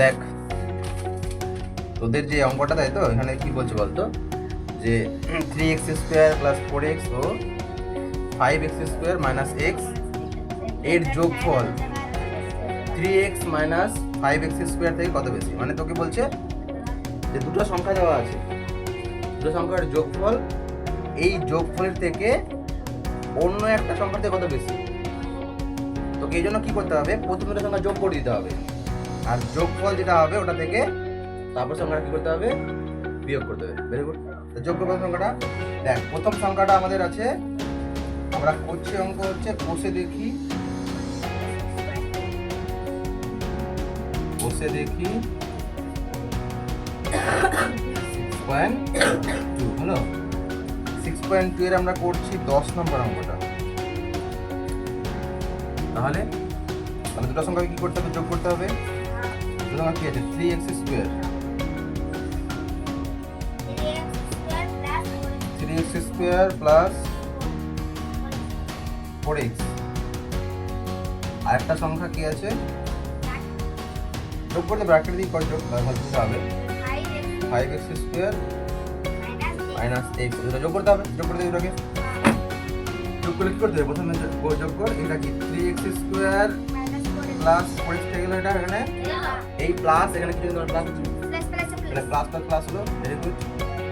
দেখ তোদের যে অঙ্কটা তাই তো এখানে কি বলছে বলতো যে 3x স্কোয়ার প্লাস 4x ও 5x স্কোয়ার মাইনাস x এর যোগফল 3x মাইনাস 5x স্কোয়ার থেকে কত বেশি। মানে তোকে বলছে যে দুটো সংখ্যা দেওয়া আছে, দুটো সংখ্যার যোগফল এই যোগফলের থেকে অন্য একটা সংখ্যার থেকে কত বেশি। তোকে এই জন্য কি করতে হবে, প্রথম দুটো সংখ্যা যোগ করে দিতে হবে, আর যোগফল যেটা হবে ওটা থেকে তারপর সংখ্যাটা কি করতে হবে, বিয়োগ করতে হবে। Very good. তো যোগ করবো সংখ্যাটা। দেখ প্রথম সংখ্যাটা আমাদের আছে, আমরা করছি অঙ্ক হচ্ছে কষে দেখি, কষে দেখি 6.2 হলো। 6.2 এর আমরা করছি 10 নম্বর অঙ্কটা। তাহলে দুটো সংখ্যাকে কি করতে হবে, যোগ করতে হবে। দুটো সংখ্যা কি আছে, 3x square, 3x square plus 4x, আর একটা সংখ্যা কি আছে, যোগ করতে ব্র্যাকেট দিয়ে যোগ করতে হবে 5x স্কোয়ার মাইনাস x, দুটো যোগ করতে হবে। যোগ করতে দুটোকে যোগ করলে কি করতে হবে, প্রথমে যোগ কর, এটা কি 3x স্কোয়ার প্লাস 4x থেকে গেল, এটা এখানে এই প্লাস, এখানে কি প্লাস আছে, এটা প্লাস প্লাস প্লাস হলো। Very good.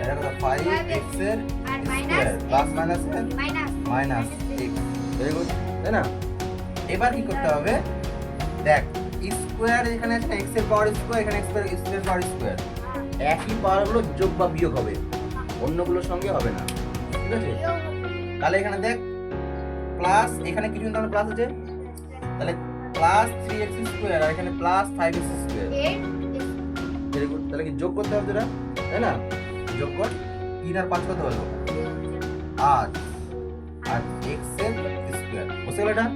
এটা কত 5x এর square plus minus minus x। Very good, তাই না? এবার কি করতে হবে, দেখ স্কোয়ার এখানে আছে x এর পাওয়ার স্কোয়ার, এখানে x এর পাওয়ার স্কোয়ার, একই পাওয়ারগুলো যোগ বা বিয়োগ হবে, অন্যগুলোর সঙ্গে হবে না। ঠিক আছে? তাহলে এখানে দেখ প্লাস, এখানে কিছু তাহলে প্লাস আছে, তাহলে প্লাস 3x স্কোয়ার আর এখানে plus 5x square. Very good. তাহলে কি যোগ করতে হবে তোরা, তাই না? যোগ কর, 3 আর 5 কত হলো 8, আর x এর স্কোয়ার বুঝতে গেল এটা।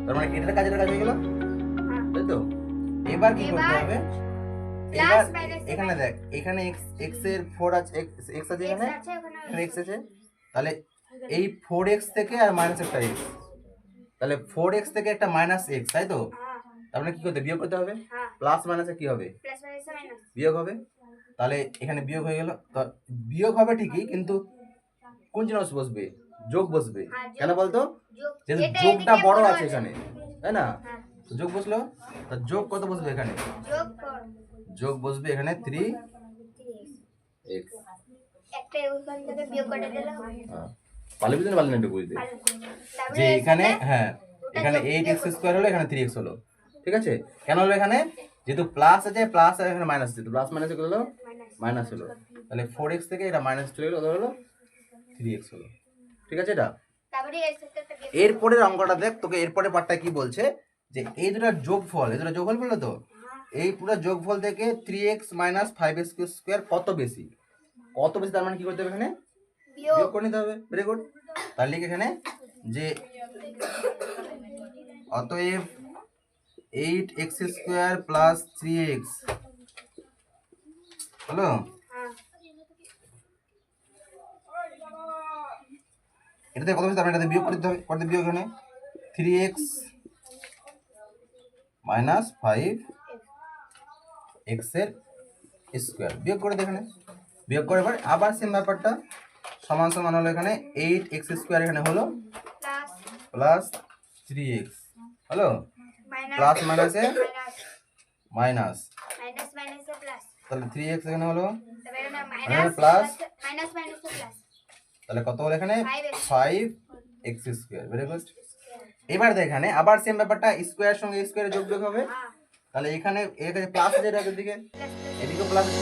তার মানে এটার কাজ হয়ে গেল, তাই তো? এবার কি করতে হবে, এবার এখানে দেখ এখানে x এর 4 আছে, x আছে এখানে x আছে, তাহলে এই 4x থেকে আর মাইনাস একটা x, তাহলে 4x থেকে একটা মাইনাস x, তাই তো? তার মানে কি করতে, বিয়োগ করতে হবে। প্লাস মাইনাসে কি হবে, বিয়োগ হবে। তাহলে এখানে বিয়োগ হয়ে গেল। তো বিয়োগ হবে ঠিকই, কিন্তু কোন জিনিস বসবে, যোগ বসবে। কেন বলতো, যেহেতু যোগটা বড় আছে এখানে, তাই না? যোগ বসলো, তা যোগ কত বসবে এখানে, যোগ বসবে এখানে 3x। পারলে বুঝতে পারলেন একটু বুঝতে, যে এখানে হ্যাঁ এখানে 8x স্কোয়ার হলো, এখানে 3x হলো। ঠিক আছে? কেন হলো, এখানে যেহেতু প্লাস আছে, প্লাস আর এখানে মাইনাস আছে, প্লাস মাইনাস কত হলো, মাইনাস হলো। তাহলে 4x থেকে এটা মাইনাস চলে গেলো, কত হলো, 3x হলো। ঠিক আছে? এটা এরপরের অঙ্কটা দেখ, তোকে এরপরের পার্টটা কি বলছে, যে এই দুটো যোগফল, এই দুটো যোগফল বললো তো, এই পুরো যোগফল থেকে 3x মাইনাস 5x স্কোয়ার কত বেশি, কত বেশি, তার মানে কি করতে হবে, এখানে বিয়োগ করে নিতে হবে। Very good. তাহলে লিখ এখানে যে অতএব 8x স্কোয়ার প্লাস 3x হলো, এটাতে কত বেশি, তার মানে এটাতে বিয়োগ করতে হবে। করতে বিয়োগ, এখানে 3x মাইনাস 5x এর স্কোয়ার বিয়োগ করে এখানে বিয়োগ করে, এবার আবার সেম ব্যাপারটা, সমান সমান হলো, এখানে 8x স্কোয়ার এখানে হলো প্লাস 3x হলো, প্লাস মাইনাসে মাইনাস, তাহলে 3x এখানে হলো প্লাস, তাহলে কত হলো এখানে 5x স্কোয়ার। Very good. এবার দেখ এখানে আবার সেম ব্যাপারটা, স্কোয়ার সঙ্গে স্কোয়ারে যোগ হবে, তাহলে এখানে প্লাস আছে, এটার দিকে এদিকে প্লাস আছে।